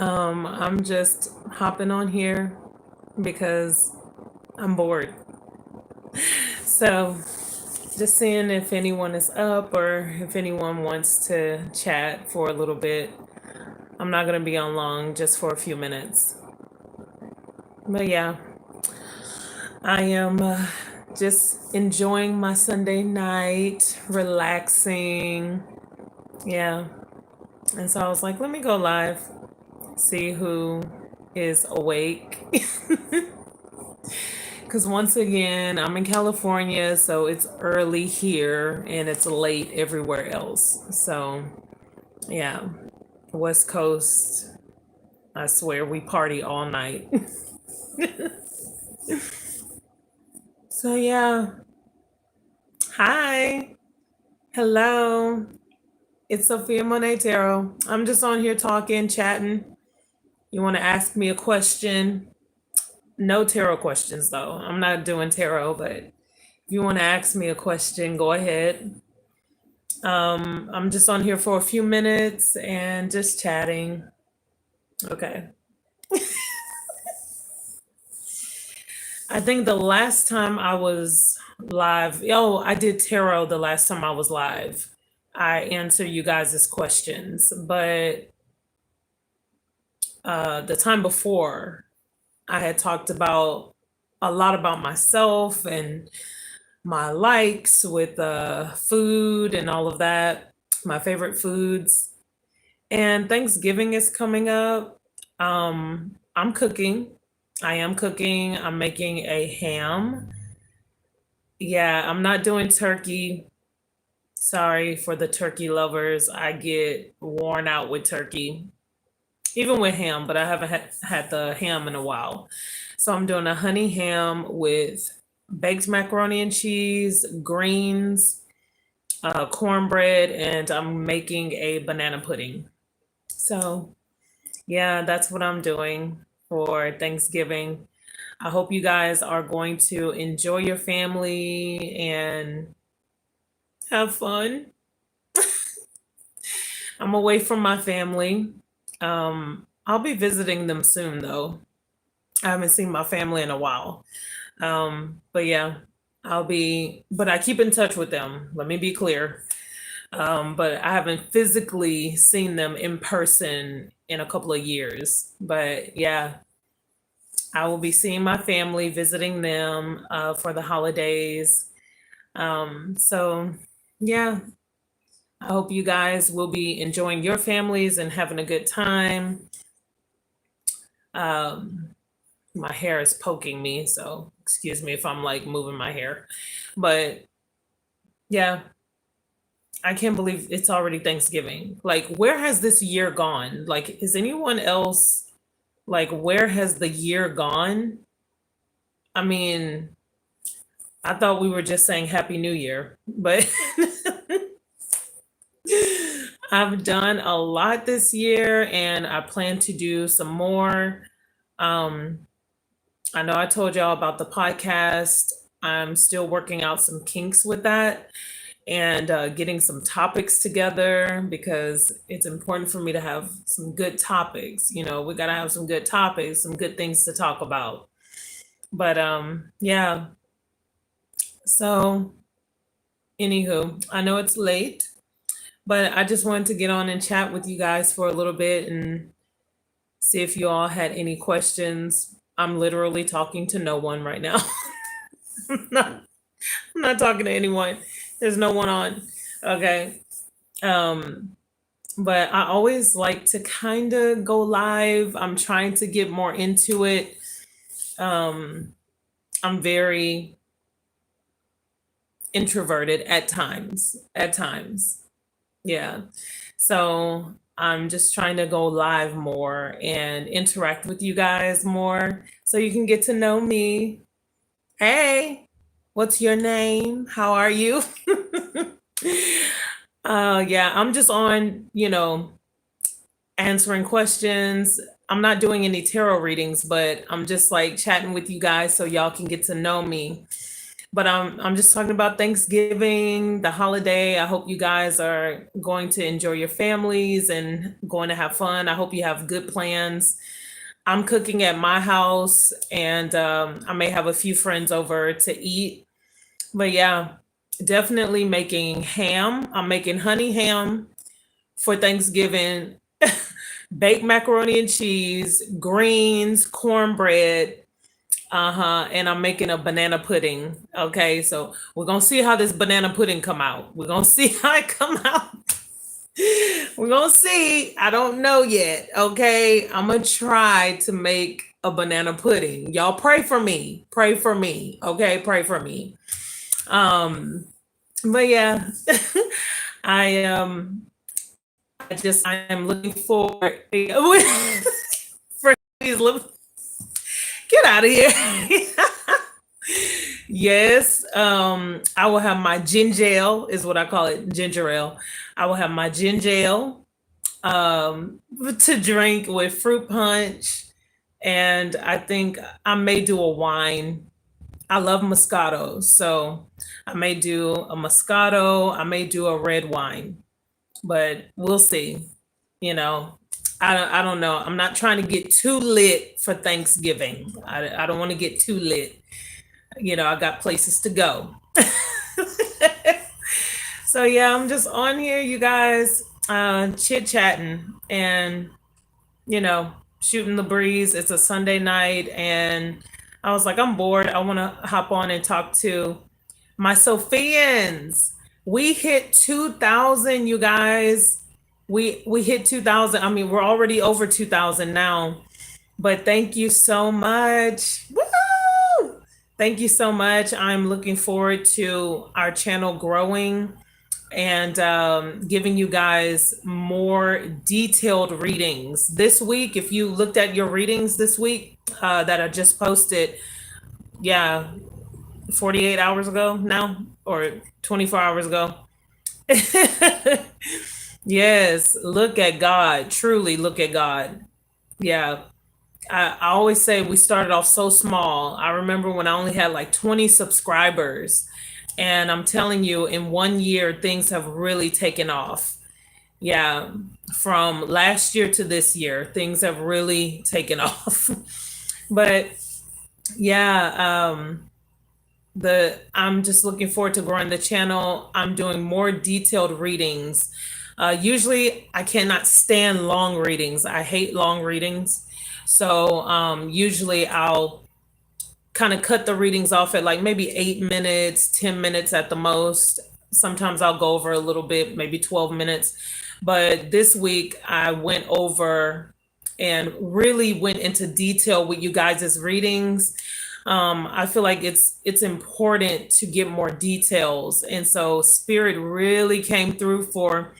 I'm just hopping on here because I'm bored. So, just seeing if anyone is up or if anyone wants to chat for a little bit. I'm not going to be on long, just for a few minutes. But yeah, I am just enjoying my Sunday night, relaxing. Yeah. And so I was like, let me go live, see who is awake. Because once again, I'm in California, so it's early here and it's late everywhere else. So, yeah, West Coast, I swear we party all night. So, yeah, hi, hello, it's Sophiamonay Tarot. I'm just on here talking, chatting. You want to ask me a question? No tarot questions, though. I'm not doing tarot, but if you want to ask me a question, go ahead. I'm just on here for a few minutes and just chatting. Okay. I think the last time I was live, I did tarot the last time I was live. I answer you guys' questions, but the time before, I had talked about a lot about myself and my likes with food and all of that, my favorite foods. And Thanksgiving is coming up. I'm cooking. I am cooking. I'm making a ham. Yeah, I'm not doing turkey. Sorry for the turkey lovers. I get worn out with turkey, even with ham, but I haven't had the ham in a while. So I'm doing a honey ham with baked macaroni and cheese, greens, cornbread, and I'm making a banana pudding. So yeah, that's what I'm doing for Thanksgiving. I hope you guys are going to enjoy your family and have fun. I'm away from my family. I'll be visiting them soon, though. I haven't seen my family in a while. But yeah, but I keep in touch with them. Let me be clear. But I haven't physically seen them in person in a couple of years. But yeah, I will be seeing my family, visiting them for the holidays. So yeah, I hope you guys will be enjoying your families and having a good time. Um, my hair is poking me, so excuse me if I'm like moving my hair. But yeah, I can't believe it's already Thanksgiving. Like, where has this year gone? Like, is anyone else like, where has the year gone? I mean, I thought we were just saying Happy New Year, but I've done a lot this year and I plan to do some more. Um, I know I told y'all about the podcast. I'm still working out some kinks with that and getting some topics together because it's important for me to have some good topics. You know, we got to have some good topics, some good things to talk about. But yeah, so anywho, I know it's late, but I just wanted to get on and chat with you guys for a little bit and see if you all had any questions. I'm literally talking to no one right now. I'm not, I'm not talking to anyone. There's no one on. Okay. Um, but I always like to kind of go live. I'm trying to get more into it. Um, I'm very introverted at times. At times. Yeah. So I'm just trying to go live more and interact with you guys more so you can get to know me. Hey, what's your name? How are you? Yeah, I'm just on, answering questions. I'm not doing any tarot readings, but I'm just like chatting with you guys so y'all can get to know me. But I'm just talking about Thanksgiving, the holiday. I hope you guys are going to enjoy your families and going to have fun. I hope you have good plans. I'm cooking at my house, and I may have a few friends over to eat. But yeah, definitely making ham. I'm making honey ham for Thanksgiving, baked macaroni and cheese, greens, cornbread. Uh-huh. And I'm making a banana pudding. Okay, so we're gonna see how this banana pudding come out. We're gonna see how it come out. We're gonna see. I don't know yet. Okay. I'm gonna try to make a banana pudding. Y'all pray for me. Pray for me. Okay, pray for me. Um, but yeah, I I am looking forward for these little get out of here. Yes, I will have my ginger ale, is what I call it, ginger ale. I will have my ginger ale to drink with fruit punch, and I think I may do a wine. I love Moscato, so I may do a Moscato. I may do a red wine, but we'll see. You know, I don't know. I'm not trying to get too lit for Thanksgiving. I don't want to get too lit. You know, I got places to go. So yeah, I'm just on here, you guys, chit chatting and you know, shooting the breeze. It's a Sunday night, and I was like, I'm bored. I want to hop on and talk to my Sophians. We hit 2,000, you guys. We hit 2,000. I mean, we're already over 2,000 now. But thank you so much. Woo! Thank you so much. I'm looking forward to our channel growing and giving you guys more detailed readings. This week, if you looked at your readings this week that I just posted, yeah, 48 hours ago now or 24 hours ago. Yes, look at God. Truly look at God. Yeah. I always say we started off so small. I remember when I only had like 20 subscribers. And I'm telling you, in 1 year, things have really taken off. Yeah. From last year to this year, things have really taken off. But yeah, the I'm just looking forward to growing the channel. I'm doing more detailed readings. Usually, I cannot stand long readings. I hate long readings. So usually, I'll kind of cut the readings off at like maybe 8 minutes, 10 minutes at the most. Sometimes I'll go over a little bit, maybe 12 minutes. But this week, I went over and really went into detail with you guys' readings. I feel like it's important to get more details, and so Spirit really came through for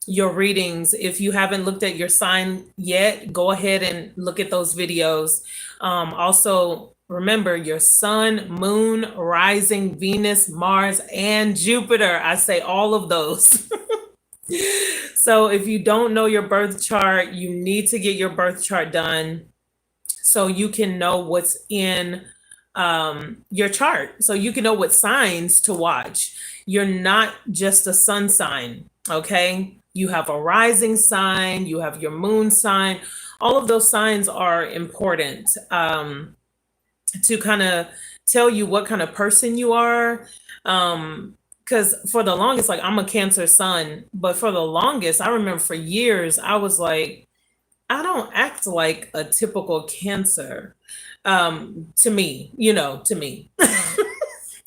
your readings. If you haven't looked at your sign yet, go ahead and look at those videos. Also, remember your sun, moon, rising, Venus, Mars, and Jupiter. I say all of those. So if you don't know your birth chart, you need to get your birth chart done so you can know what's in your chart, so you can know what signs to watch. You're not just a sun sign, okay? You have a rising sign, you have your moon sign. All of those signs are important to kind of tell you what kind of person you are. Because for the longest, like I'm a Cancer sun, but for the longest, I remember for years, I was like, I don't act like a typical Cancer. To me, to me.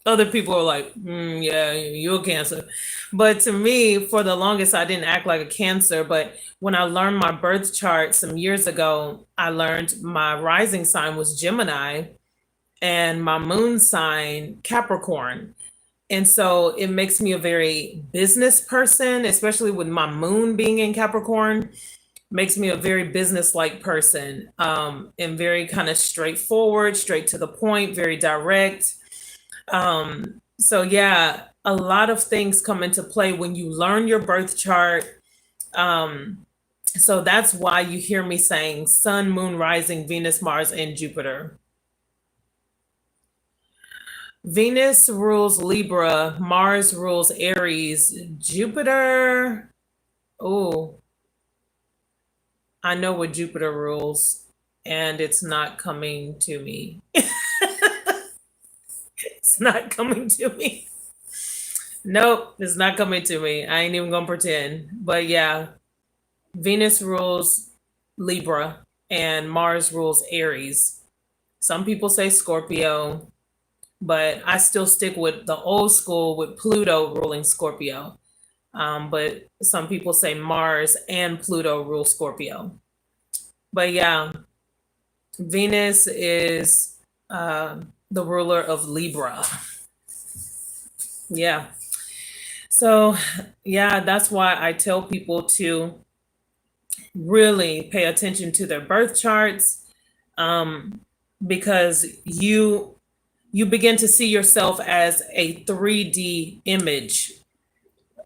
Other people are like, yeah, you're a Cancer. But to me, for the longest, I didn't act like a Cancer. But when I learned my birth chart some years ago, I learned my rising sign was Gemini and my moon sign, Capricorn. And so it makes me a very business person, especially with my moon being in Capricorn, makes me a very business-like person, and very kind of straightforward, straight to the point, very direct. So yeah, a lot of things come into play when you learn your birth chart. So that's why you hear me saying sun, moon, rising, Venus, Mars, and Jupiter. Venus rules Libra, Mars rules Aries, Jupiter. Oh, I know what Jupiter rules, and it's not coming to me. It's not coming to me. Nope, it's not coming to me. I ain't even gonna pretend. But yeah, Venus rules Libra and Mars rules Aries. Some people say Scorpio, but I still stick with the old school with Pluto ruling Scorpio. But some people say Mars and Pluto rule Scorpio. But yeah, Venus is the ruler of Libra. Yeah. So, yeah, that's why I tell people to really pay attention to their birth charts, um, because you begin to see yourself as a 3D image.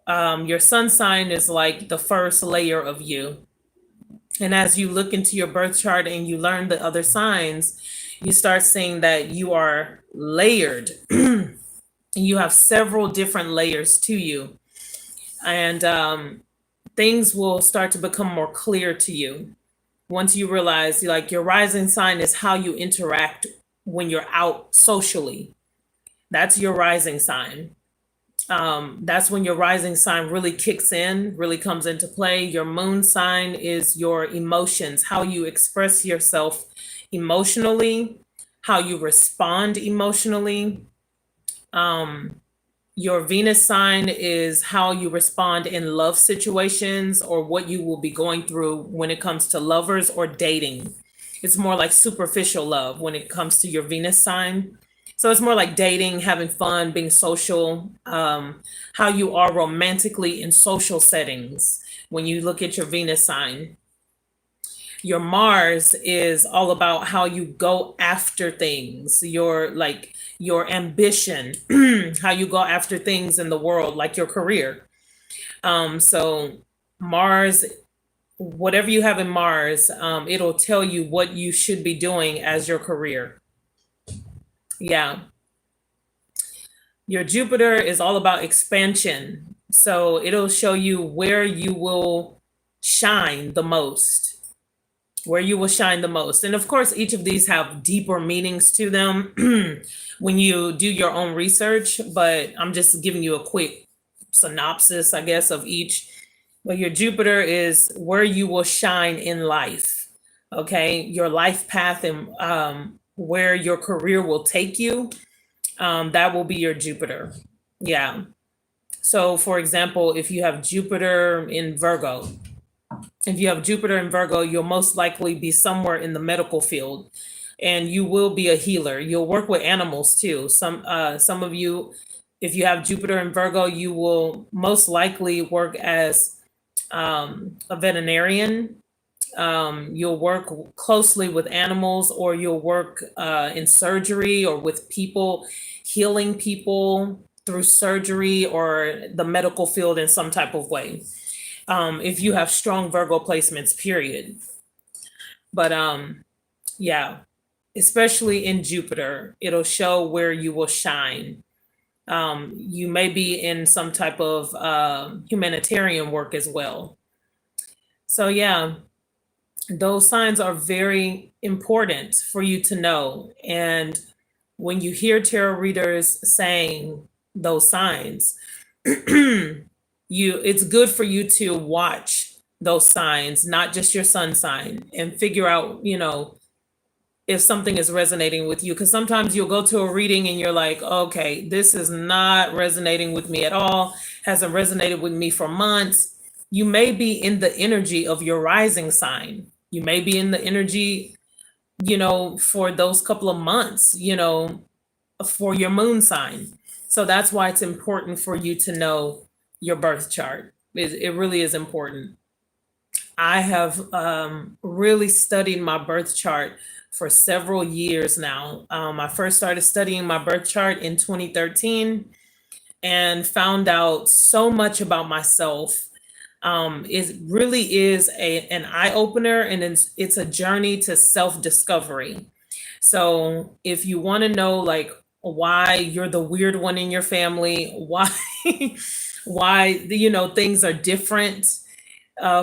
Your sun sign is like the first layer of you. And as you look into your birth chart and you learn the other signs, you start seeing that you are layered. You have several different layers to you. And things will start to become more clear to you once you realize, like, your rising sign is how you interact when you're out socially. That's your rising sign. That's when your rising sign really kicks in, really comes into play. Your moon sign is your emotions, how you express yourself emotionally, how you respond emotionally. Your Venus sign is how you respond in love situations or what you will be going through when it comes to lovers or dating. It's more like superficial love when it comes to your Venus sign. So it's more like dating, having fun, being social, how you are romantically in social settings when you look at your Venus sign. Your Mars is all about how you go after things, your ambition, how you go after things in the world, like your career. So Mars, whatever you have in Mars, it'll tell you what you should be doing as your career. Yeah. Your Jupiter is all about expansion. So it'll show you where you will shine the most, where you will shine the most. And of course, each of these have deeper meanings to them when you do your own research, but I'm just giving you a quick synopsis, I guess, of each. But your Jupiter is where you will shine in life. Okay. Your life path and where your career will take you. That will be your Jupiter. Yeah. So, for example, if you have Jupiter in Virgo, you'll most likely be somewhere in the medical field, and you will be a healer. You'll work with animals too. Some of you, if you have Jupiter in Virgo, you will most likely work as a veterinarian. You'll work closely with animals, or you'll work in surgery or with people, healing people through surgery or the medical field in some type of way. If you have strong Virgo placements, period. But yeah, especially in Jupiter, it'll show where you will shine. You may be in some type of humanitarian work as well. So yeah, those signs are very important for you to know. And when you hear tarot readers saying those signs, it's good for you to watch those signs, not just your sun sign, and figure out, if something is resonating with you. Because sometimes you'll go to a reading and you're like, okay, this is not resonating with me at all, hasn't resonated with me for months. You may be in the energy of your rising sign. You may be in the energy, for those couple of months, for your moon sign. So that's why it's important for you to know your birth chart. It really is important. I have really studied my birth chart for several years now. I first started studying my birth chart in 2013 and found out so much about myself. It really is an eye opener, and it's a journey to self discovery. So if you want to know, like, why you're the weird one in your family, why why things are different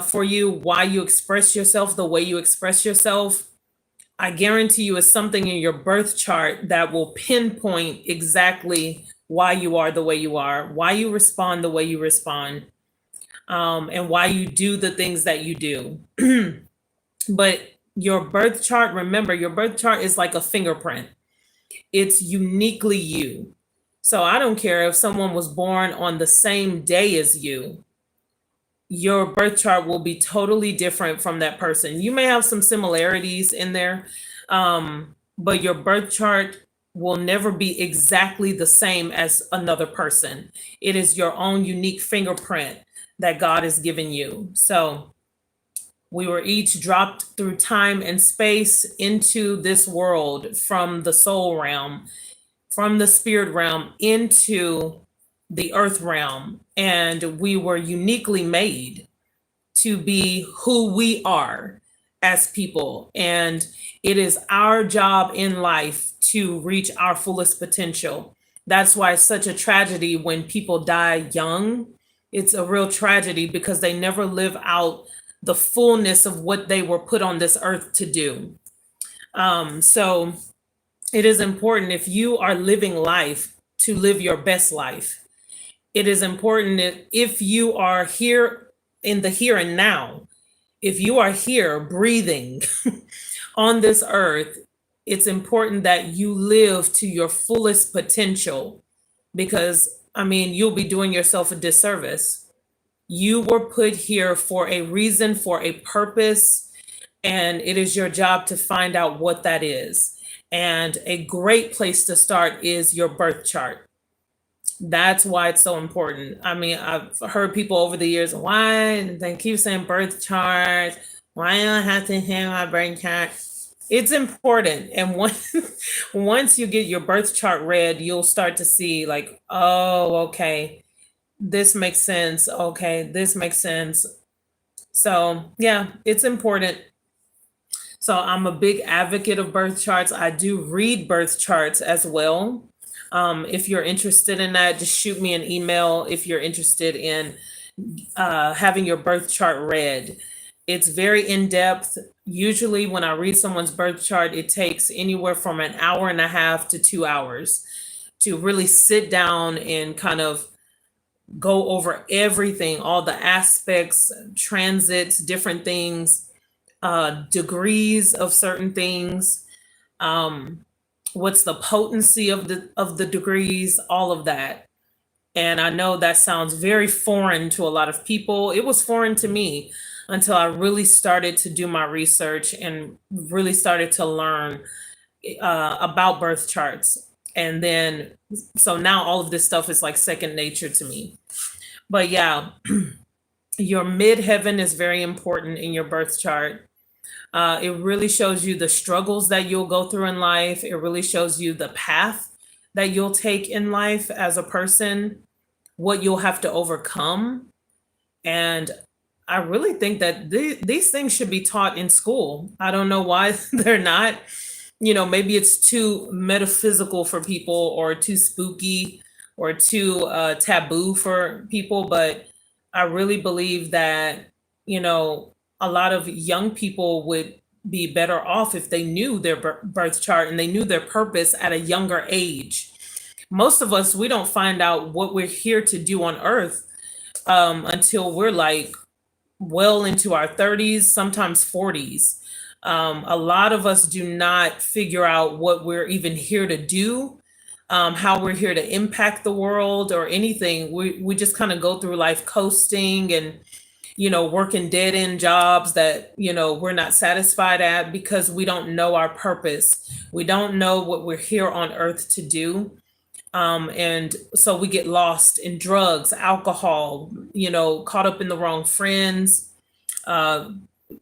for you, why you express yourself the way you express yourself. I guarantee you it's something in your birth chart that will pinpoint exactly why you are the way you are, why you respond the way you respond, and why you do the things that you do. But your birth chart, remember, your birth chart is like a fingerprint. It's uniquely you. So I don't care if someone was born on the same day as you, your birth chart will be totally different from that person. You may have some similarities in there, but your birth chart will never be exactly the same as another person. It is your own unique fingerprint that God has given you. So we were each dropped through time and space into this world from the soul realm, from the spirit realm into the earth realm. And we were uniquely made to be who we are as people. And it is our job in life to reach our fullest potential. That's why it's such a tragedy when people die young. It's a real tragedy because they never live out the fullness of what they were put on this earth to do. So it is important, if you are living life, to live your best life. It is important that if you are here in the here and now, if you are here breathing on this earth, it's important that you live to your fullest potential, because I mean, you'll be doing yourself a disservice. You were put here for a reason, for a purpose, and it is your job to find out what that is. And a great place to start is your birth chart. That's why it's so important. I mean, I've heard people over the years, why they keep saying birth chart? Why do I have to have my birth chart? It's important. And once you get your birth chart read, you'll start to see like, oh, okay, this makes sense. Okay, this makes sense. So yeah, it's important. So I'm a big advocate of birth charts. I do read birth charts as well. If you're interested in that, just shoot me an email if you're interested in having your birth chart read. It's very in depth. Usually, when I read someone's birth chart, it takes anywhere from an hour and a half to 2 hours to really sit down and kind of go over everything, all the aspects, transits, different things, degrees of certain things. What's the potency of the degrees, all of that. And I know that sounds very foreign to a lot of people. It was foreign to me until I really started to do my research and really started to learn about birth charts. And then, so now all of this stuff is like second nature to me. But yeah, your midheaven is very important in your birth chart. It really shows you the struggles that you'll go through in life. It really shows you the path that you'll take in life as a person, what you'll have to overcome. And I really think that these things should be taught in school. I don't know why they're not. Maybe it's too metaphysical for people, or too spooky, or too taboo for people. But I really believe that, a lot of young people would be better off if they knew their birth chart and they knew their purpose at a younger age. Most of us, we don't find out what we're here to do on earth until we're like well into our 30s, sometimes 40s. A lot of us do not figure out what we're even here to do, how we're here to impact the world or anything. We just kind of go through life coasting and, working dead end jobs that, we're not satisfied at because we don't know our purpose. We don't know what we're here on earth to do. And so we get lost in drugs, alcohol, caught up in the wrong friends,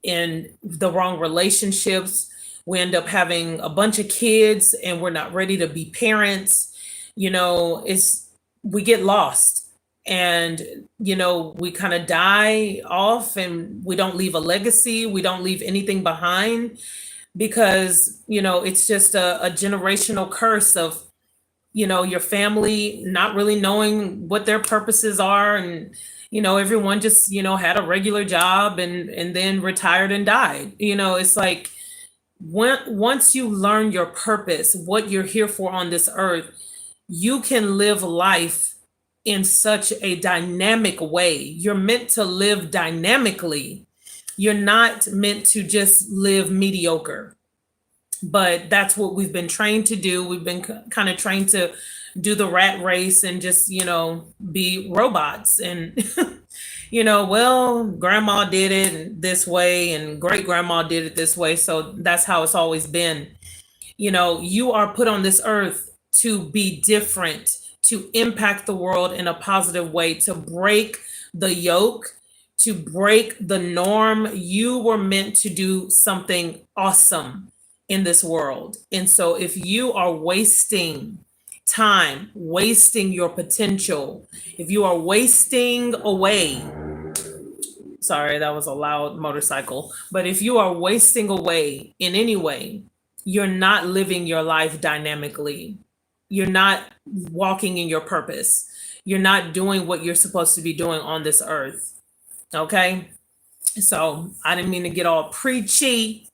in the wrong relationships. We end up having a bunch of kids and we're not ready to be parents. We get lost, and, we kind of die off and we don't leave a legacy. We don't leave anything behind because, it's just a generational curse of your family not really knowing what their purposes are, and everyone just had a regular job and then retired and died. It's like, once you learn your purpose, what you're here for on this earth, you can live life in such a dynamic way. You're meant to live dynamically. You're not meant to just live mediocre. But that's what we've been trained to do. We've been kind of trained to do the rat race and just, be robots. And, well, grandma did it this way and great grandma did it this way. So that's how it's always been. You are put on this earth to be different, to impact the world in a positive way, to break the yoke, to break the norm. You were meant to do something awesome in this world. And so if you are wasting time, wasting your potential, if you are wasting away, sorry, that was a loud motorcycle, but if you are wasting away in any way, you're not living your life dynamically. You're not walking in your purpose. You're not doing what you're supposed to be doing on this earth. Okay? So I didn't mean to get all preachy.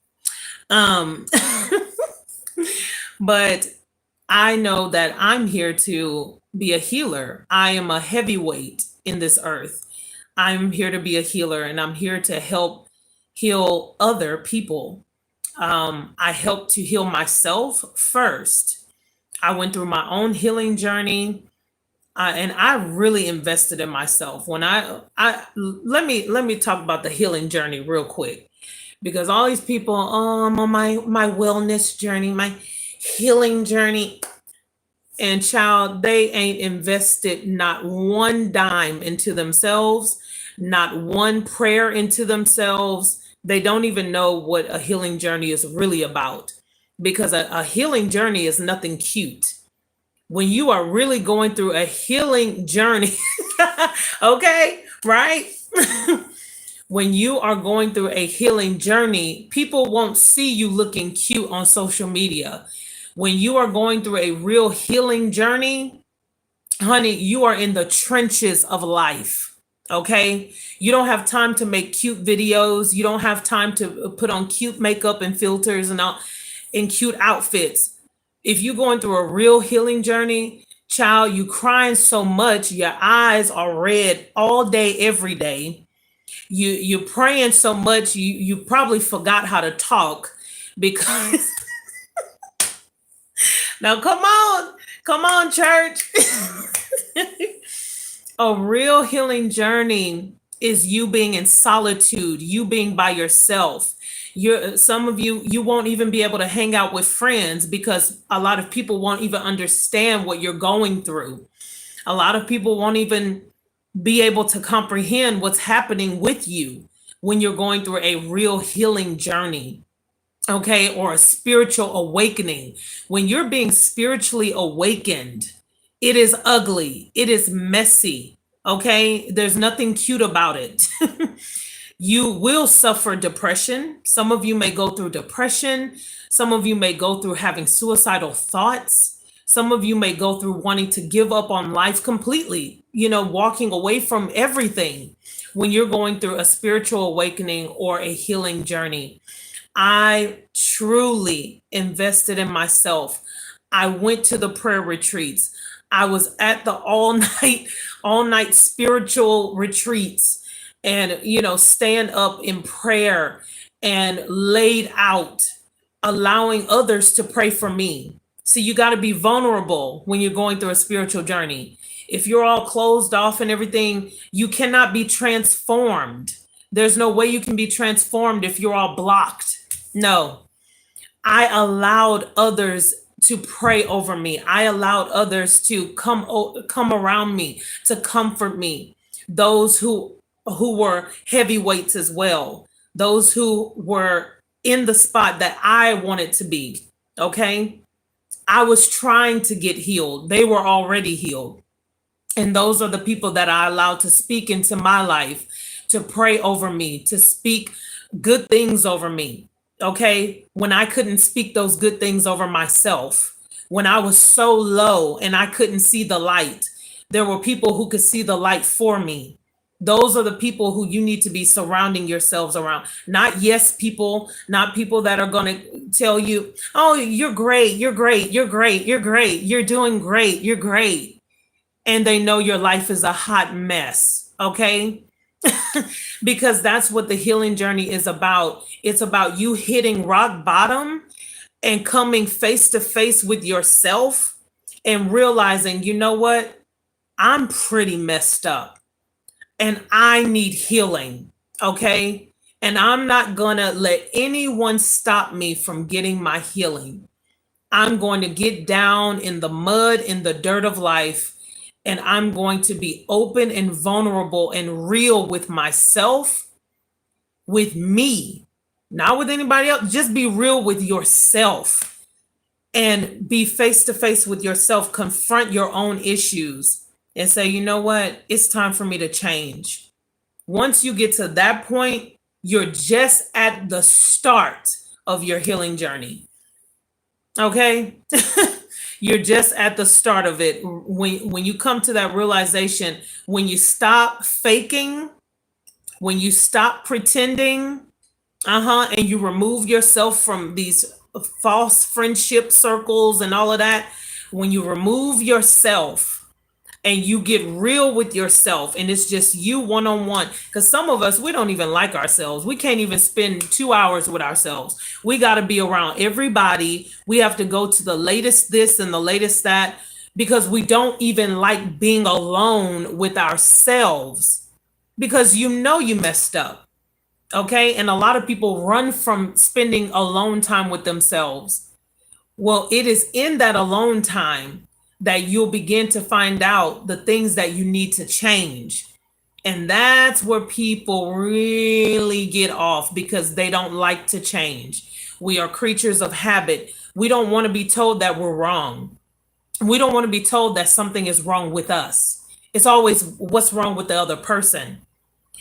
But I know that I'm here to be a healer. I am a heavyweight in this earth. I'm here to be a healer, and I'm here to help heal other people. I help to heal myself first. I went through my own healing journey, and I really invested in myself. When I let me talk about the healing journey real quick, because all these people, I'm on my wellness journey, my healing journey, and child, they ain't invested not one dime into themselves, not one prayer into themselves. They don't even know what a healing journey is really about, because a healing journey is nothing cute. When you are really going through a healing journey, okay, right? When you are going through a healing journey, people won't see you looking cute on social media. When you are going through a real healing journey, honey, you are in the trenches of life. Okay. You don't have time to make cute videos. You don't have time to put on cute makeup and filters and all in cute outfits. If you're going through a real healing journey, child, you crying so much, your eyes are red all day, every day. You're praying so much, you probably forgot how to talk, because now come on, church. A real healing journey is you being in solitude, you being by yourself. Some of you won't even be able to hang out with friends, because a lot of people won't even understand what you're going through. A lot of people won't even be able to comprehend what's happening with you when you're going through a real healing journey. Okay, or a spiritual awakening. When you're being spiritually awakened, it is ugly, it is messy. Okay, there's nothing cute about it. You will suffer depression. Some of you may go through depression. Some of you may go through having suicidal thoughts. Some of you may go through wanting to give up on life completely, walking away from everything when you're going through a spiritual awakening or a healing journey. I truly invested in myself. I went to the prayer retreats. I was at the all night spiritual retreats, and, stand up in prayer and laid out, allowing others to pray for me. So you got to be vulnerable when you're going through a spiritual journey. If you're all closed off and everything, you cannot be transformed. There's no way you can be transformed if you're all blocked. No, I allowed others to pray over me. I allowed others to come around me, to comfort me. Those who were heavyweights as well. Those who were in the spot that I wanted to be. Okay. I was trying to get healed. They were already healed. And those are the people that I allowed to speak into my life, to pray over me, to speak good things over me. Okay. When I couldn't speak those good things over myself. when I was so low and I couldn't see the light. There were people who could see the light for me. Those are the people who you need to be surrounding yourselves around. Not yes people, not people that are going to tell you, oh, you're great, you're great, you're great, you're great, you're doing great, you're great. And they know your life is a hot mess, okay? Because that's what the healing journey is about. It's about you hitting rock bottom and coming face to face with yourself and realizing, you know what? I'm pretty messed up and I need healing. Okay. And I'm not going to let anyone stop me from getting my healing. I'm going to get down in the mud, in the dirt of life, and I'm going to be open and vulnerable and real with myself, with me, not with anybody else. Just be real with yourself and be face to face with yourself. Confront your own issues and say, you know what? It's time for me to change. Once you get to that point, you're just at the start of your healing journey. Okay? You're just at the start of it. When you come to that realization, when you stop faking, when you stop pretending, and you remove yourself from these false friendship circles and all of that, when you remove yourself and you get real with yourself and it's just you one-on-one, because some of us, we don't even like ourselves. We can't even spend 2 hours with ourselves. We got to be around everybody. We have to go to the latest this and the latest that, because we don't even like being alone with ourselves, because you know you messed up. Okay. And a lot of people run from spending alone time with themselves. Well, it is in that alone time that you'll begin to find out the things that you need to change. And that's where people really get off, because they don't like to change. We are creatures of habit. We don't want to be told that we're wrong. We don't want to be told that something is wrong with us. It's always what's wrong with the other person.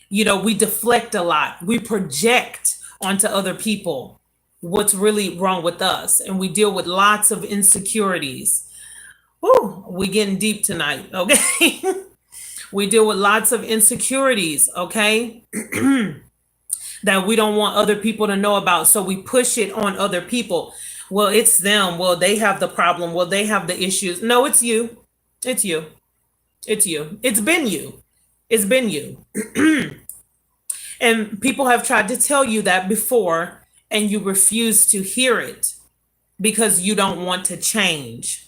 You know, we deflect a lot. We project onto other people what's really wrong with us. And we deal with lots of insecurities. Ooh, we getting deep tonight, okay? We deal with lots of insecurities, okay? That we don't want other people to know about. So we push it on other people. Well, it's them. Well, they have the problem. Well, they have the issues. No, it's you. It's you. It's you. It's been you. It's been you. And people have tried to tell you that before, and you refuse to hear it because you don't want to change.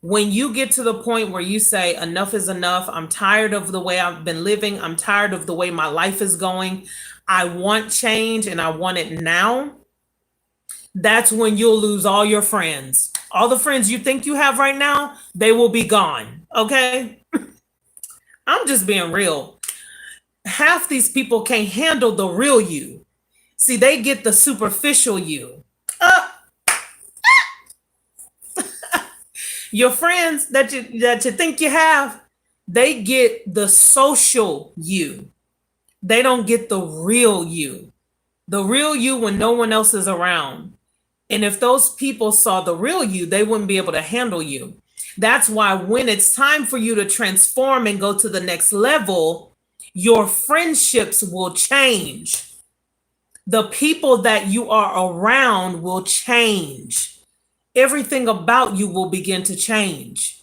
When you get to the point where you say, enough is enough, I'm tired of the way I've been living, I'm tired of the way my life is going, I want change and I want it now, that's when you'll lose all your friends. All the friends you think you have right now, they will be gone, okay? I'm just being real. Half these people can't handle the real you. See, they get the superficial you. Your friends that you think you have, they get the social you. They don't get the real you. The real you when no one else is around. And if those people saw the real you, they wouldn't be able to handle you. That's why when it's time for you to transform and go to the next level, your friendships will change. The people that you are around will change. Everything about you will begin to change.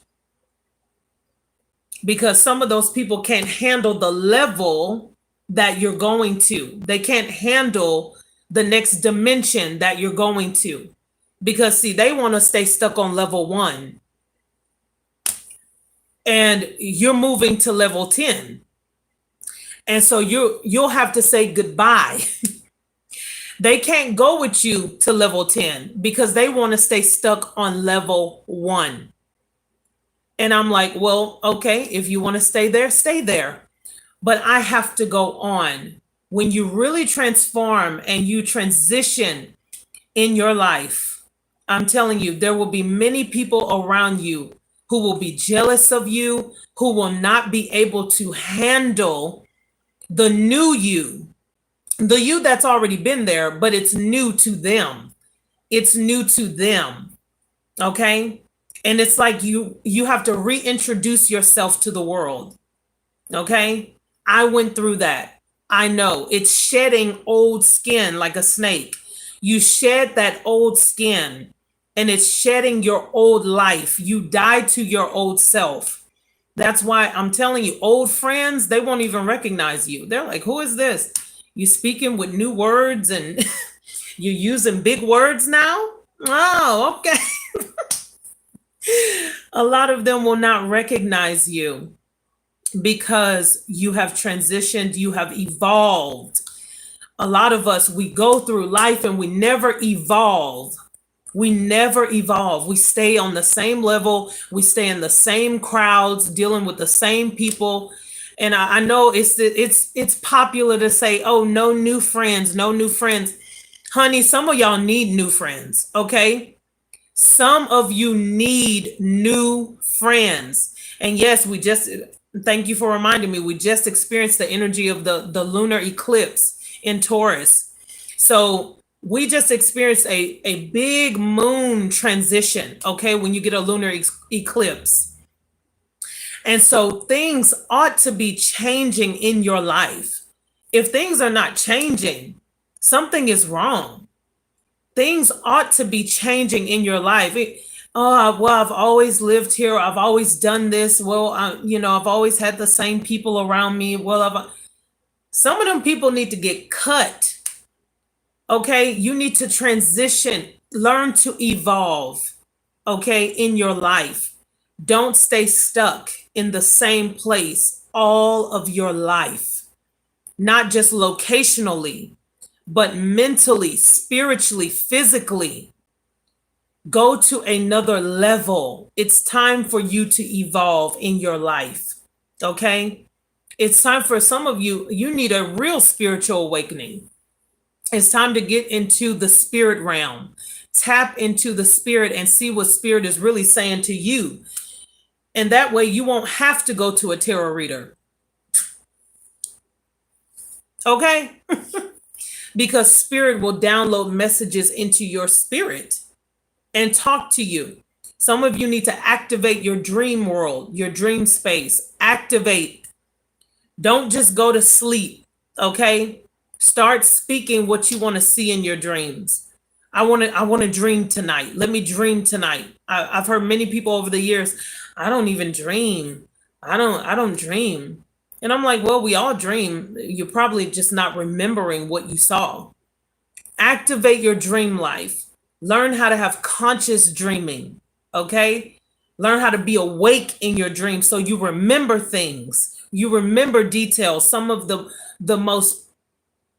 Because some of those people can't handle the level that you're going to. They can't handle the next dimension that you're going to. Because, see, they want to stay stuck on level 1. And you're moving to level 10. And so you'll have to say goodbye. They can't go with you to level 10 because they want to stay stuck on level 1. And I'm like, well, okay, if you want to stay there, stay there. But I have to go on. When you really transform and you transition in your life, I'm telling you, there will be many people around you who will be jealous of you, who will not be able to handle the new you, the you that's already been there, but it's new to them. It's new to them. Okay. And it's like you have to reintroduce yourself to the world. Okay. I went through that. I know it's shedding old skin like a snake. You shed that old skin and it's shedding your old life. You die to your old self. That's why I'm telling you, old friends, they won't even recognize you. They're like, who is this? You speaking with new words and you're using big words now? Oh, okay. A lot of them will not recognize you because you have transitioned, you have evolved. A lot of us, we go through life and we never evolve. We never evolve. We stay on the same level. We stay in the same crowds, dealing with the same people. And I know it's popular to say, "Oh, no new friends, no new friends." Honey, some of y'all need new friends, okay? Some of you need new friends. And yes, thank you for reminding me, we just experienced the energy of the lunar eclipse in Taurus. So we just experienced a big moon transition, okay, when you get a lunar eclipse. And so things ought to be changing in your life. If things are not changing, something is wrong. Things ought to be changing in your life. Well, I've always lived here. I've always done this. Well, I've always had the same people around me. Well, some of them people need to get cut. Okay, you need to transition, learn to evolve, okay, in your life. Don't stay stuck in the same place all of your life, not just locationally, but mentally, spiritually, physically. Go to another level. It's time for you to evolve in your life, okay? It's time for some of you, you need a real spiritual awakening. It's time to get into the spirit realm. Tap into the spirit and see what spirit is really saying to you. And that way you won't have to go to a tarot reader. Okay? Because spirit will download messages into your spirit and talk to you. Some of you need to activate your dream world, your dream space. Activate. Don't just go to sleep, okay? Start speaking what you want to see in your dreams. I want to dream tonight. Let me dream tonight. I've heard many people over the years, I don't even dream. I don't dream. And I'm like, well, we all dream. You're probably just not remembering what you saw. Activate your dream life. Learn how to have conscious dreaming, okay? Learn how to be awake in your dreams so you remember things. You remember details. Some of the most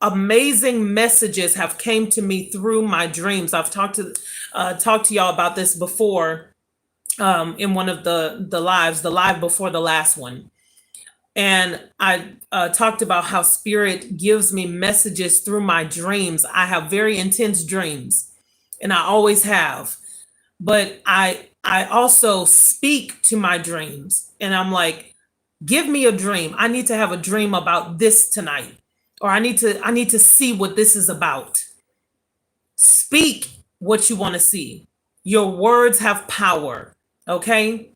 amazing messages have came to me through my dreams. I've talked to y'all about this before in one of the lives, the live before the last one. And I talked about how spirit gives me messages through my dreams. I have very intense dreams, and I always have. But I also speak to my dreams, and I'm like, give me a dream. I need to have a dream about this tonight, or I need to see what this is about. Speak what you want to see. Your words have power, okay?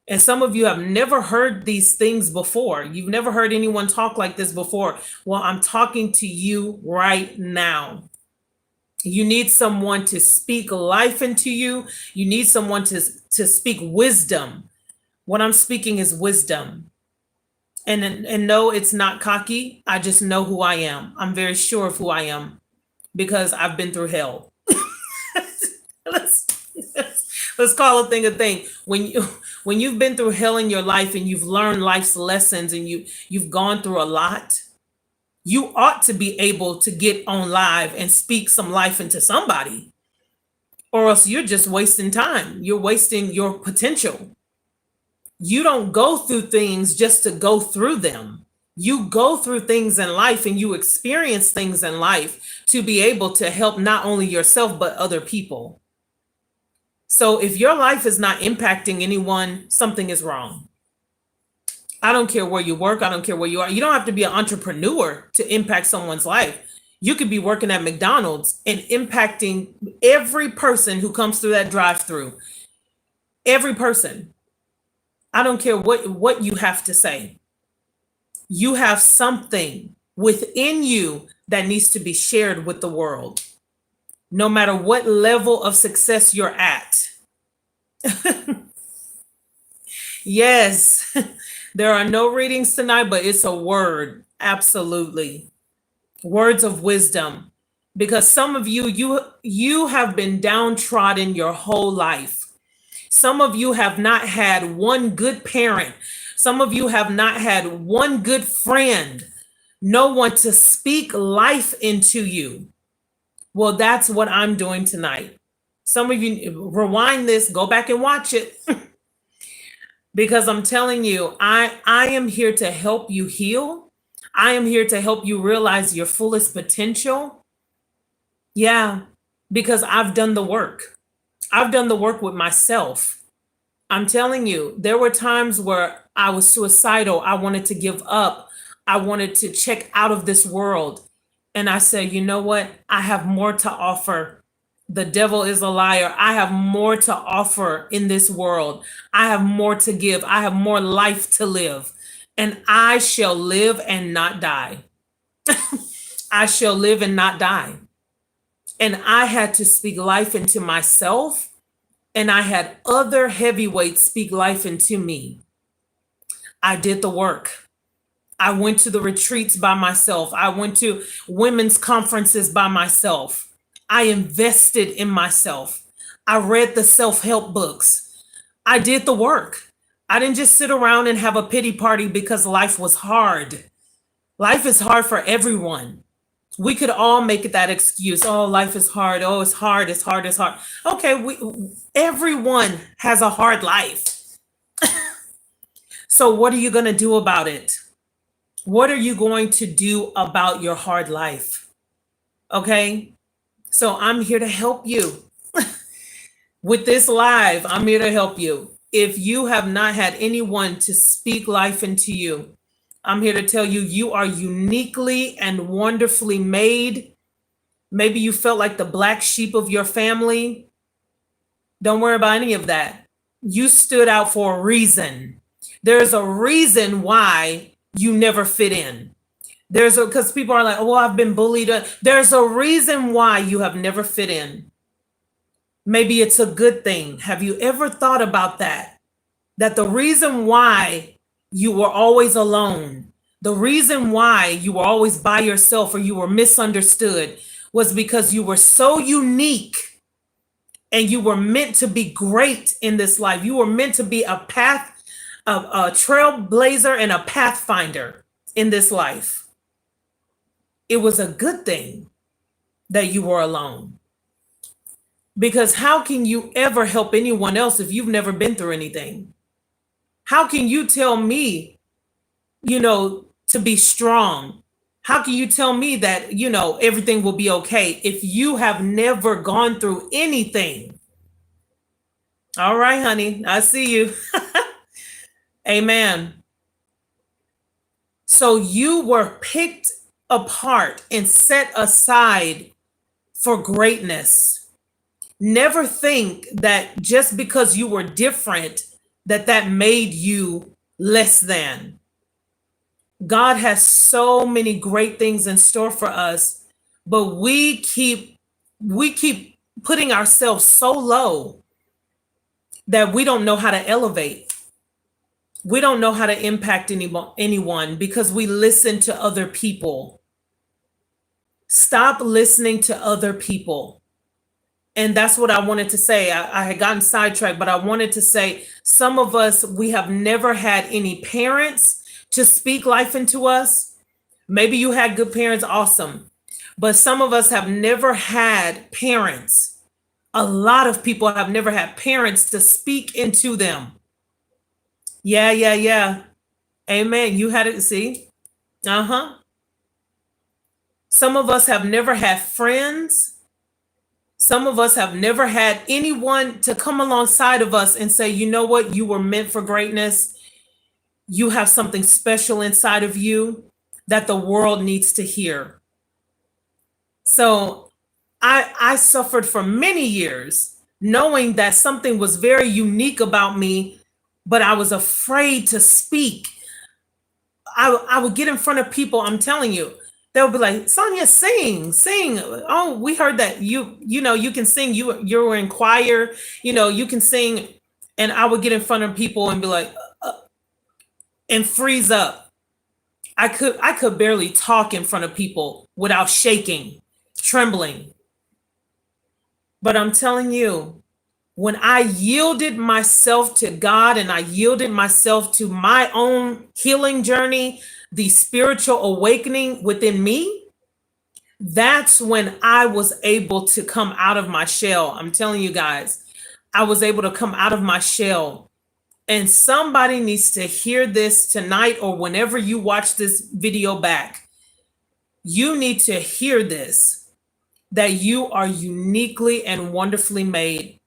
And some of you have never heard these things before. You've never heard anyone talk like this before. Well, I'm talking to you right now. You need someone to speak life into you. You need someone to speak wisdom. What I'm speaking is wisdom. And no, it's not cocky. I just know who I am. I'm very sure of who I am because I've been through hell. Let's call a thing a thing. When you've been through hell in your life and you've learned life's lessons and you've gone through a lot, you ought to be able to get on live and speak some life into somebody, or else you're just wasting time. You're wasting your potential. You don't go through things just to go through them. You go through things in life and you experience things in life to be able to help not only yourself, but other people. So if your life is not impacting anyone, something is wrong. I don't care where you work. I don't care where you are. You don't have to be an entrepreneur to impact someone's life. You could be working at McDonald's and impacting every person who comes through that drive-through. Every person. I don't care what you have to say. You have something within you that needs to be shared with the world, no matter what level of success you're at. Yes, there are no readings tonight, but it's a word. Absolutely. Words of wisdom. Because some of you have been downtrodden your whole life. Some of you have not had one good parent. Some of you have not had one good friend. No one to speak life into you. Well, that's what I'm doing tonight. Some of you rewind this, go back and watch it. Because I'm telling you, I am here to help you heal. I am here to help you realize your fullest potential. Yeah, because I've done the work. I've done the work with myself. I'm telling you, there were times where I was suicidal. I wanted to give up. I wanted to check out of this world. And I said, you know what? I have more to offer. The devil is a liar. I have more to offer in this world. I have more to give. I have more life to live. And I shall live and not die. I shall live and not die. And I had to speak life into myself. And I had other heavyweights speak life into me. I did the work. I went to the retreats by myself. I went to women's conferences by myself. I invested in myself. I read the self-help books. I did the work. I didn't just sit around and have a pity party because life was hard. Life is hard for everyone. We could all make that excuse. Oh, life is hard. Oh, it's hard. It's hard. It's hard. Okay, everyone has a hard life. So what are you going to do about it? What are you going to do about your hard life? Okay? So I'm here to help you. With this live, I'm here to help you. If you have not had anyone to speak life into you, I'm here to tell you, you are uniquely and wonderfully made. Maybe you felt like the black sheep of your family. Don't worry about any of that. You stood out for a reason. There's a reason why you never fit in. Because people are like, oh, I've been bullied. There's a reason why you have never fit in. Maybe it's a good thing. Have you ever thought about that? That the reason why you were always alone, the reason why you were always by yourself or you were misunderstood was because you were so unique and you were meant to be great in this life. You were meant to be a trailblazer and a pathfinder in this life. It was a good thing that you were alone. Because how can you ever help anyone else if you've never been through anything? How can you tell me, to be strong? How can you tell me that, everything will be okay if you have never gone through anything? All right, honey, I see you. Amen. So you were picked apart and set aside for greatness. Never think that just because you were different, that made you less than. God has so many great things in store for us, but we keep putting ourselves so low that we don't know how to elevate. We don't know how to impact anyone because we listen to other people. Stop listening to other people. And that's what I wanted to say. I had gotten sidetracked, but I wanted to say some of us, we have never had any parents to speak life into us. Maybe you had good parents, awesome. But some of us have never had parents. A lot of people have never had parents to speak into them. Yeah. Amen. You had it, see? Some of us have never had friends. Some of us have never had anyone to come alongside of us and say, you know what? You were meant for greatness. You have something special inside of you that the world needs to hear. So I suffered for many years knowing that something was very unique about me, but I was afraid to speak. I would get in front of people, I'm telling you, they'll be like, Sonia, sing. Oh, we heard that you know, you can sing, you were in choir, you know, you can sing. And I would get in front of people and be like, and freeze up. I could barely talk in front of people without shaking, trembling. But I'm telling you, when I yielded myself to God and I yielded myself to my own healing journey, the spiritual awakening within me, that's when I was able to come out of my shell. I'm telling you guys, I was able to come out of my shell. And somebody needs to hear this tonight or whenever you watch this video back. You need to hear this, that you are uniquely and wonderfully made.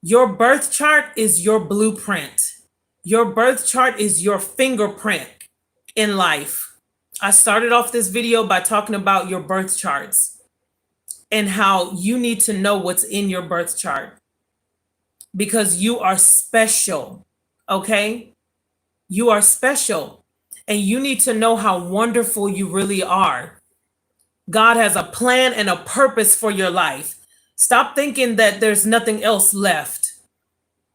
Your birth chart is your blueprint. Your birth chart is your fingerprint in life. I started off this video by talking about your birth charts and how you need to know what's in your birth chart because you are special, okay? You are special and you need to know how wonderful you really are. God has a plan and a purpose for your life. Stop thinking that there's nothing else left.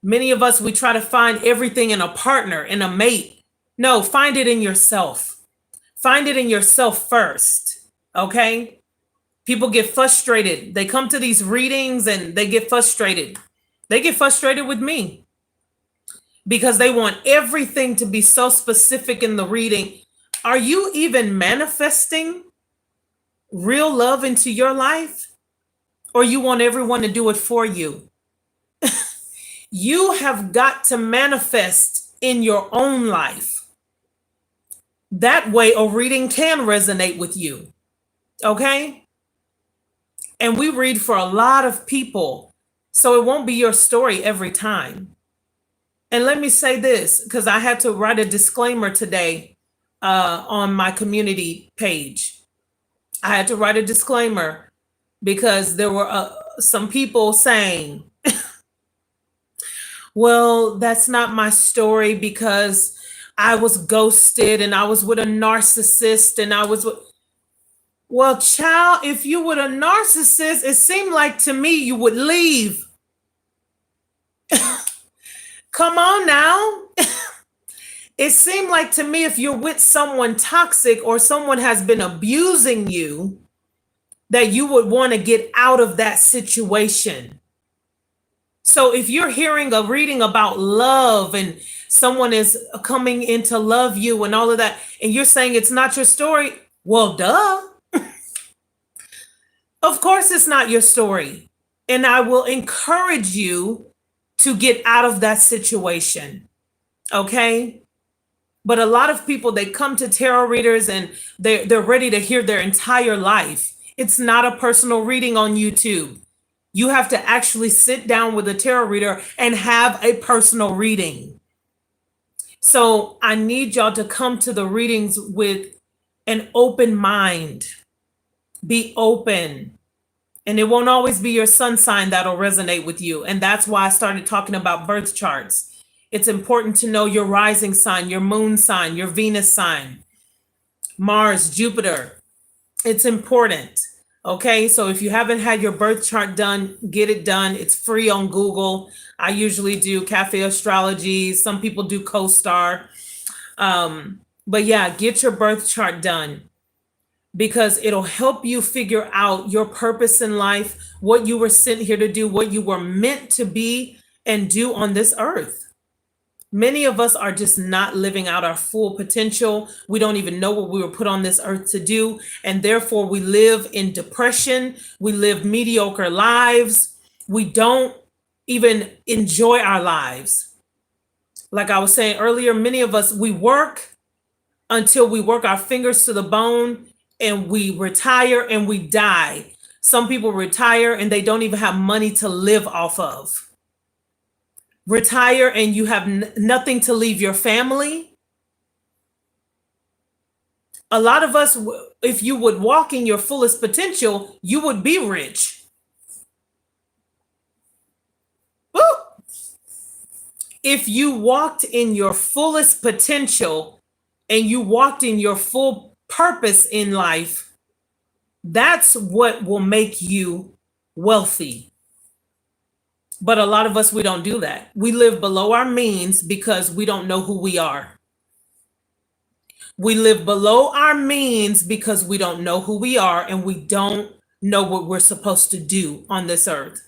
Many of us, we try to find everything in a partner, in a mate. No, find it in yourself. Find it in yourself first, okay? People get frustrated. They come to these readings and they get frustrated. They get frustrated with me because they want everything to be so specific in the reading. Are you even manifesting real love into your life? Or you want everyone to do it for you? You have got to manifest in your own life. That way a reading can resonate with you. Okay? And we read for a lot of people, so it won't be your story every time. And let me say this, because I had to write a disclaimer today on my community page. I had to write a disclaimer because there were some people saying, well, that's not my story because I was ghosted and I was with a narcissist and I was with... Well, child, if you were a narcissist, it seemed like to me you would leave. Come on now. It seemed like to me if you're with someone toxic or someone has been abusing you, that you would want to get out of that situation. So if you're hearing a reading about love and someone is coming in to love you and all of that, and you're saying it's not your story, well, duh. Of course it's not your story. And I will encourage you to get out of that situation. Okay? But a lot of people, they come to tarot readers and they're ready to hear their entire life. It's not a personal reading on YouTube. You have to actually sit down with a tarot reader and have a personal reading. So I need y'all to come to the readings with an open mind. Be open. And it won't always be your sun sign that'll resonate with you. And that's why I started talking about birth charts. It's important to know your rising sign, your moon sign, your Venus sign, Mars, Jupiter. It's important. Okay, so if you haven't had your birth chart done, get it done. It's free on Google. I usually do Cafe Astrology. Some people do CoStar. But yeah, get your birth chart done because it'll help you figure out your purpose in life, what you were sent here to do, what you were meant to be and do on this earth. Many of us are just not living out our full potential. We don't even know what we were put on this earth to do. And therefore we live in depression. We live mediocre lives. We don't even enjoy our lives. Like I was saying earlier, many of us, we work until we work our fingers to the bone and we retire and we die. Some people retire and they don't even have money to live off of. Retire and you have nothing to leave your family. A lot of us, if you would walk in your fullest potential, you would be rich. If you walked in your fullest potential and you walked in your full purpose in life, that's what will make you wealthy. But a lot of us, we don't do that. We live below our means because we don't know who we are. We live below our means because we don't know who we are and we don't know what we're supposed to do on this earth.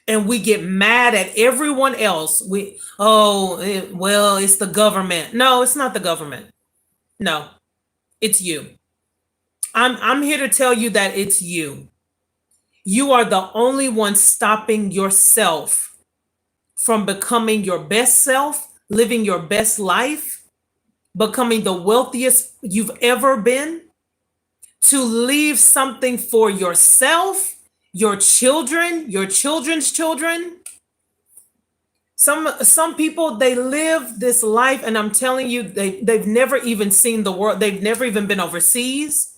And we get mad at everyone else. Well, it's the government. No, it's not the government. No, it's you. I'm here to tell you that it's you. You are the only one stopping yourself from becoming your best self, living your best life, becoming the wealthiest you've ever been, to leave something for yourself, your children, your children's children. Some people, they live this life, and I'm telling you, they've never even seen the world. They've never even been overseas.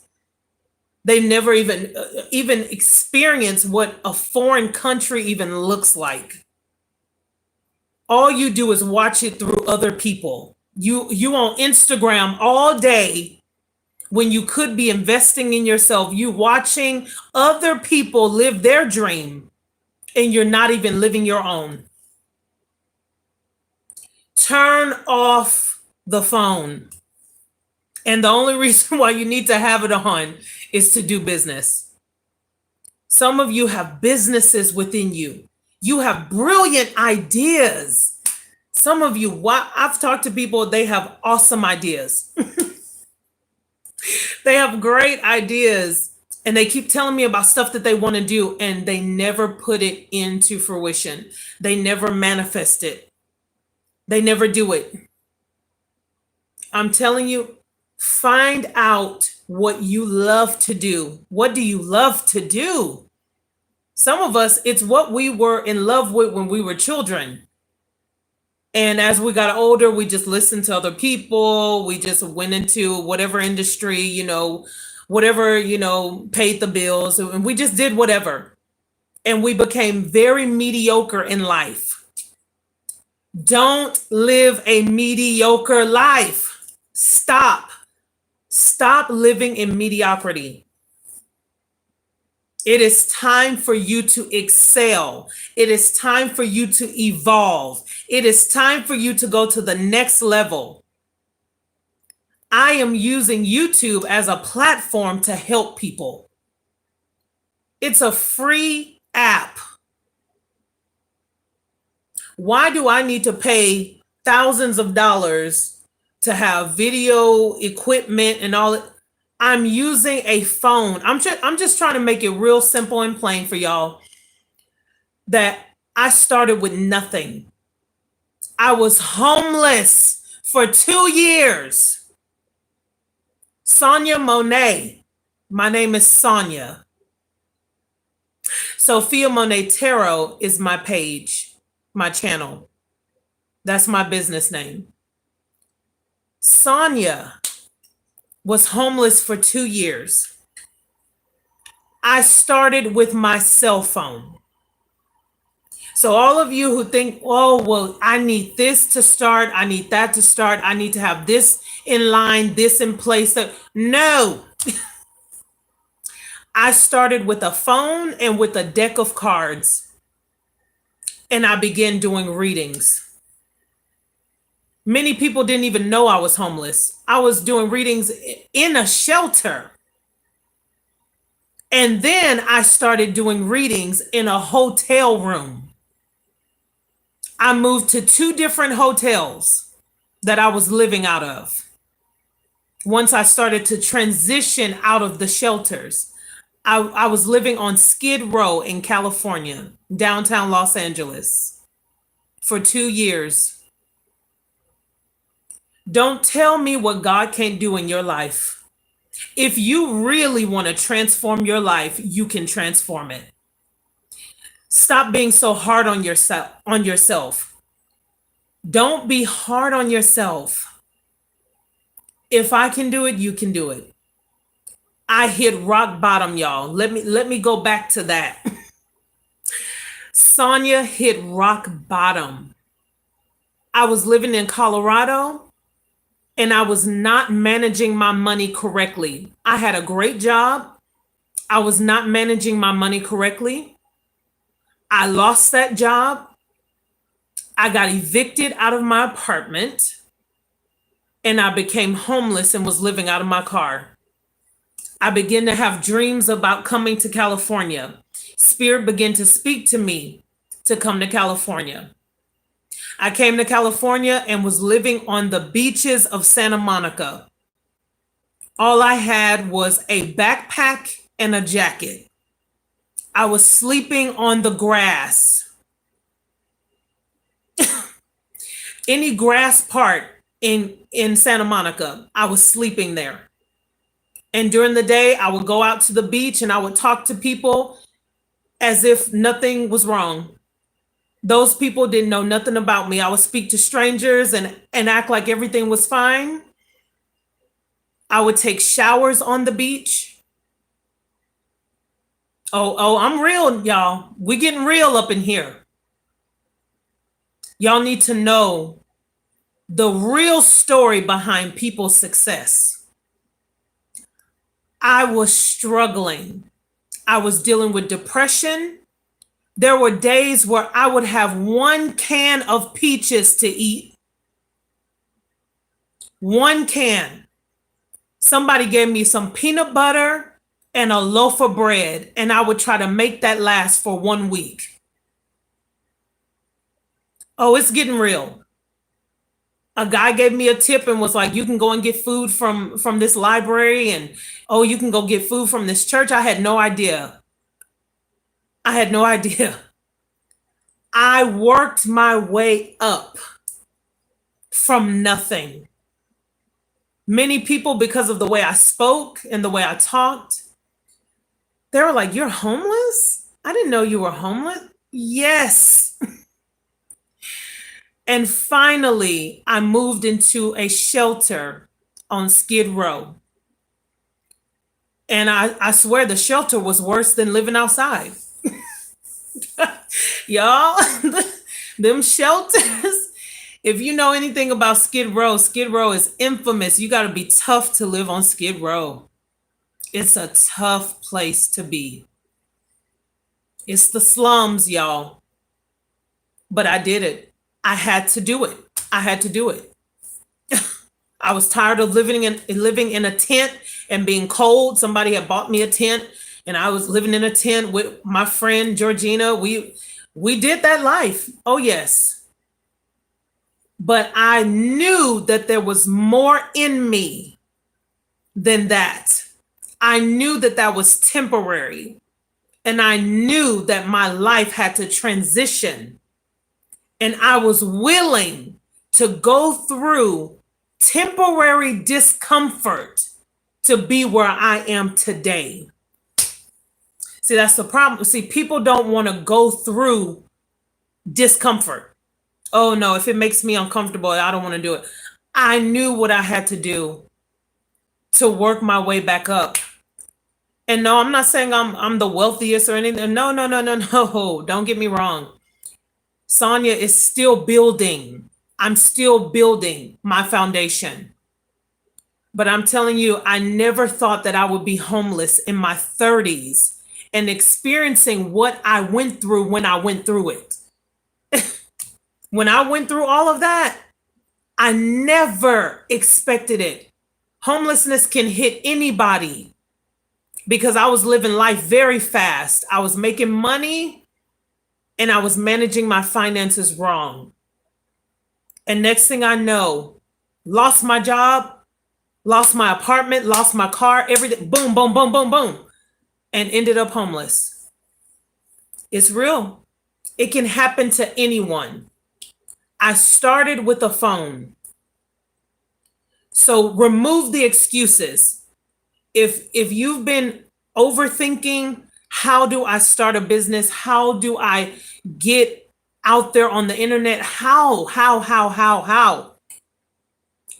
They've never even experienced what a foreign country even looks like. All you do is watch it through other people. You on Instagram all day when you could be investing in yourself. You watching other people live their dream and you're not even living your own. Turn off the phone. And the only reason why you need to have it on is to do business. Some of you have businesses within you. You have brilliant ideas. Some of you, I've talked to people, they have awesome ideas. They have great ideas, and they keep telling me about stuff that they want to do, and they never put it into fruition. They never manifest it. They never do it. I'm telling you, find out what you love to do. What do you love to do? Some of us, it's what we were in love with when we were children. And as we got older, we just listened to other people. We just went into whatever industry, whatever, paid the bills. And we just did whatever. And we became very mediocre in life. Don't live a mediocre life. Stop living in mediocrity. It is time for you to excel. It is time for you to evolve. It is time for you to go to the next level. I am using YouTube as a platform to help people. It's a free app. Why do I need to pay thousands of dollars to have video equipment and all? I'm using a phone. I'm just trying to make it real simple and plain for y'all that I started with nothing. I was homeless for 2 years. Sophiamonay. My name is Sonia. Sophiamonay Tarot is my page, my channel. That's my business name. Sonia was homeless for 2 years. I started with my cell phone. So all of you who think, oh, well, I need this to start, I need that to start, I need to have this in line, this in place. No. I started with a phone and with a deck of cards. And I began doing readings. Many people didn't even know I was homeless. I was doing readings in a shelter. And then I started doing readings in a hotel room. I moved to 2 different hotels that I was living out of. Once I started to transition out of the shelters, I was living on Skid Row in California, downtown Los Angeles, for 2 years. Don't tell me what God can't do in your life. If you really want to transform your life, you can transform it. Stop being so hard on yourself. Don't be hard on yourself. If I can do it, you can do it. I hit rock bottom, y'all. Let me go back to that. Sonia hit rock bottom. I was living in Colorado and I was not managing my money correctly. I had a great job. I was not managing my money correctly. I lost that job. I got evicted out of my apartment and I became homeless and was living out of my car. I began to have dreams about coming to California. Spirit began to speak to me to come to California. I came to California and was living on the beaches of Santa Monica. All I had was a backpack and a jacket. I was sleeping on the grass. Any grass part in Santa Monica, I was sleeping there. And during the day, I would go out to the beach and I would talk to people as if nothing was wrong. Those people didn't know nothing about me. I would speak to strangers and act like everything was fine. I would take showers on the beach. Oh, I'm real, y'all. We getting real up in here. Y'all need to know the real story behind people's success. I was struggling. I was dealing with depression. There were days where I would have one can of peaches to eat. One can. Somebody gave me some peanut butter and a loaf of bread, and I would try to make that last for 1 week. Oh, it's getting real. A guy gave me a tip and was like, you can go and get food from this library, and oh, you can go get food from this church. I had no idea. I worked my way up from nothing. Many people, because of the way I spoke and the way I talked, they were like, you're homeless? I didn't know you were homeless. Yes. And finally, I moved into a shelter on Skid Row. And I swear the shelter was worse than living outside. Y'all, them shelters, if you know anything about Skid Row is infamous. You got to be tough to live on Skid Row. It's a tough place to be. It's the slums, y'all. But I did it. I had to do it. I was tired of living in a tent and being cold. Somebody had bought me a tent and I was living in a tent with my friend Georgina. We did that life. Oh, yes. But I knew that there was more in me than that. I knew that that was temporary. And I knew that my life had to transition. And I was willing to go through temporary discomfort to be where I am today. See, that's the problem. See, people don't want to go through discomfort. Oh no, if it makes me uncomfortable, I don't want to do it. I knew what I had to do to work my way back up. And no, I'm not saying I'm the wealthiest or anything. No. Don't get me wrong. Sonia is still building. I'm still building my foundation. But I'm telling you, I never thought that I would be homeless in my 30s and experiencing what I went through when I went through it. When I went through all of that, I never expected it. Homelessness can hit anybody because I was living life very fast. I was making money and I was managing my finances wrong. And next thing I know, lost my job, lost my apartment, lost my car, everything, boom, boom, boom, boom, boom, and ended up homeless. It's real. It can happen to anyone. I started with a phone. So remove the excuses. If you've been overthinking, how do I start a business? How do I get out there on the internet? How?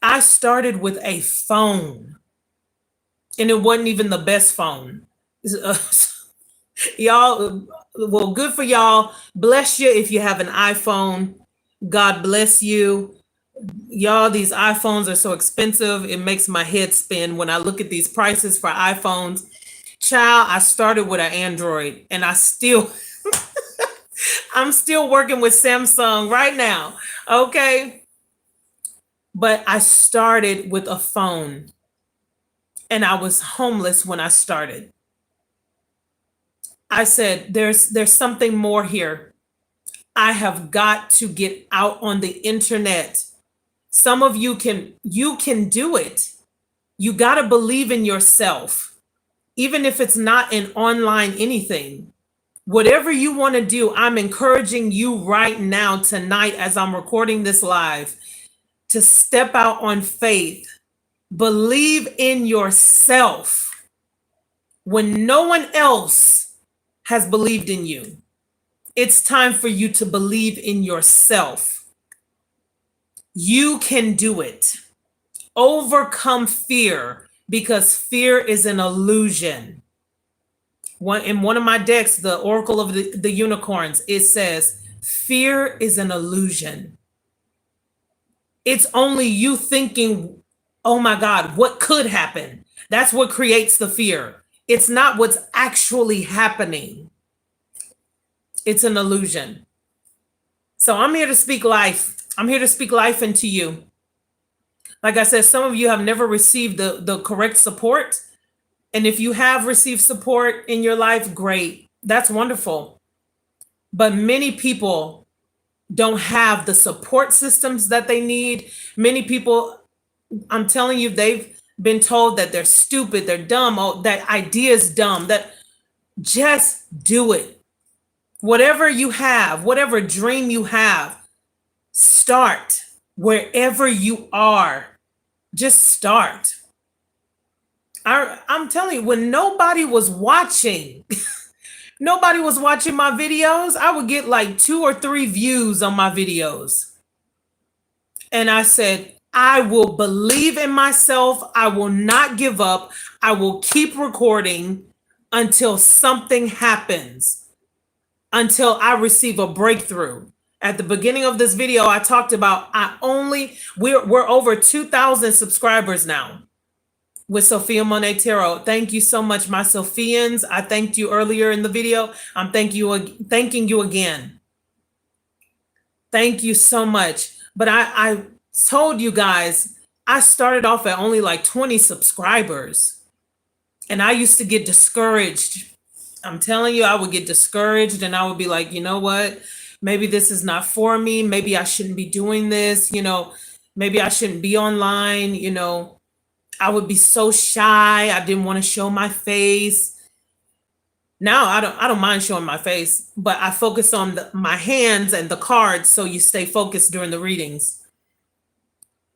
I started with a phone. And it wasn't even the best phone. Y'all, well, good for y'all. Bless you if you have an iPhone. God bless you. Y'all, these iPhones are so expensive. It makes my head spin when I look at these prices for iPhones. Child, I started with an Android and I'm still working with Samsung right now. Okay. But I started with a phone and I was homeless when I started. I said, there's something more here. I have got to get out on the internet. Some of you can do it. You got to believe in yourself. Even if it's not an online anything. Whatever you want to do, I'm encouraging you right now tonight as I'm recording this live to step out on faith. Believe in yourself when no one else has believed in you. It's time for you to believe in yourself. You can do it. Overcome fear, because fear is an illusion. In one of my decks, the Oracle of the Unicorns, it says, fear is an illusion. It's only you thinking, oh my God, what could happen? That's what creates the fear. It's not what's actually happening. It's an illusion. So I'm here to speak life. I'm here to speak life into you. Like I said, some of you have never received the correct support. And if you have received support in your life, great. That's wonderful. But many people don't have the support systems that they need. Many people, I'm telling you, they've been told that they're stupid, they're dumb, oh, that idea is dumb, that just do it. Whatever you have, whatever dream you have, start wherever you are. Just start. I'm telling you, when nobody was watching, nobody was watching my videos, I would get like 2 or 3 views on my videos. And I said, I will believe in myself. I will not give up. I will keep recording until something happens, until I receive a breakthrough. At the beginning of this video, I talked about we're over 2,000 subscribers now with Sophiamonay Tarot. Thank you so much, my Sophians. I thanked you earlier in the video. I'm thanking you again. Thank you so much. But I told you guys, I started off at only like 20 subscribers. And I used to get discouraged. I'm telling you, I would get discouraged and I would be like, you know what? Maybe this is not for me. Maybe I shouldn't be doing this. Maybe I shouldn't be online. I would be so shy. I didn't want to show my face. Now I don't mind showing my face, but I focus on my hands and the cards so you stay focused during the readings.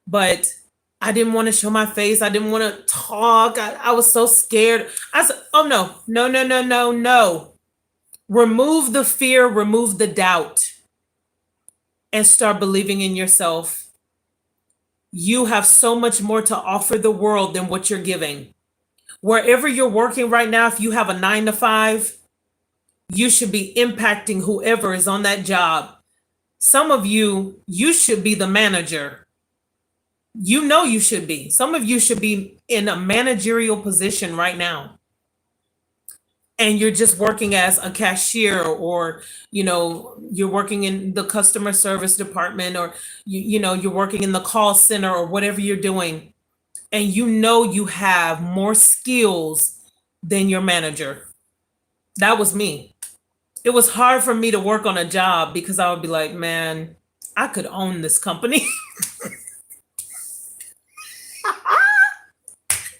But I didn't want to show my face. I didn't want to talk. I was so scared. I said, oh no. Remove the fear, remove the doubt, and start believing in yourself. You have so much more to offer the world than what you're giving. Wherever you're working right now, if you have a 9-to-5, you should be impacting whoever is on that job. Some of you should be the manager. You should be. Some of you should be in a managerial position right now. And you're just working as a cashier, or you're working in the customer service department, or you're working in the call center, or whatever you're doing, and you have more skills than your manager. That was me. It was hard for me to work on a job because I would be like, man, I could own this company.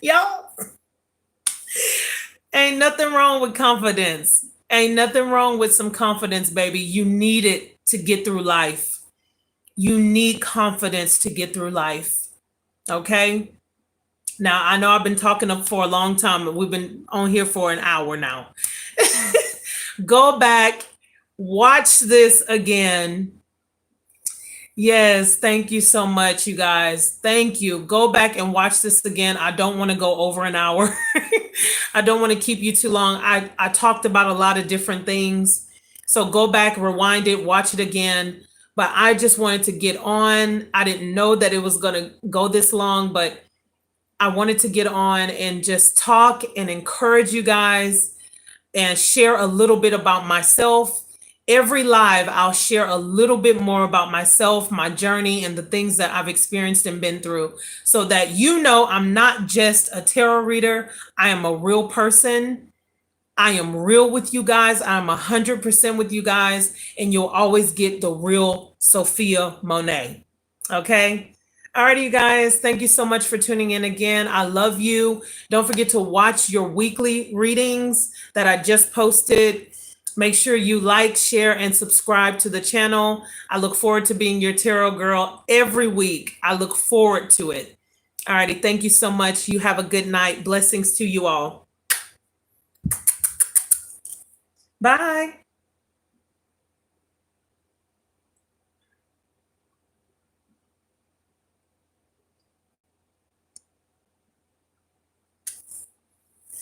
Yo. Ain't nothing wrong with confidence. Ain't nothing wrong with some confidence, baby. You need it to get through life. You need confidence to get through life. Okay? Now, I know I've been talking for a long time, but we've been on here for an hour now. Go back, watch this again. Yes, thank you so much, you guys. Thank you. Go back and watch this again. I don't want to go over an hour. I don't want to keep you too long. I talked about a lot of different things. So go back, rewind it, watch it again. but I just wanted to get on. I didn't know that it was going to go this long, but I wanted to get on and just talk and encourage you guys and share a little bit about myself. Every live, I'll share a little bit more about myself, my journey, and the things that I've experienced and been through, so that you know I'm not just a tarot reader. I am a real person. I am real with you guys. I'm 100% with you guys, and you'll always get the real Sophiamonay. Okay? Alrighty, you guys. Thank you so much for tuning in again. I love you. Don't forget to watch your weekly readings that I just posted. Make sure you like, share, and subscribe to the channel. I look forward to being your tarot girl every week. I look forward to it. Alrighty. Thank you so much. You have a good night. Blessings to you all. Bye.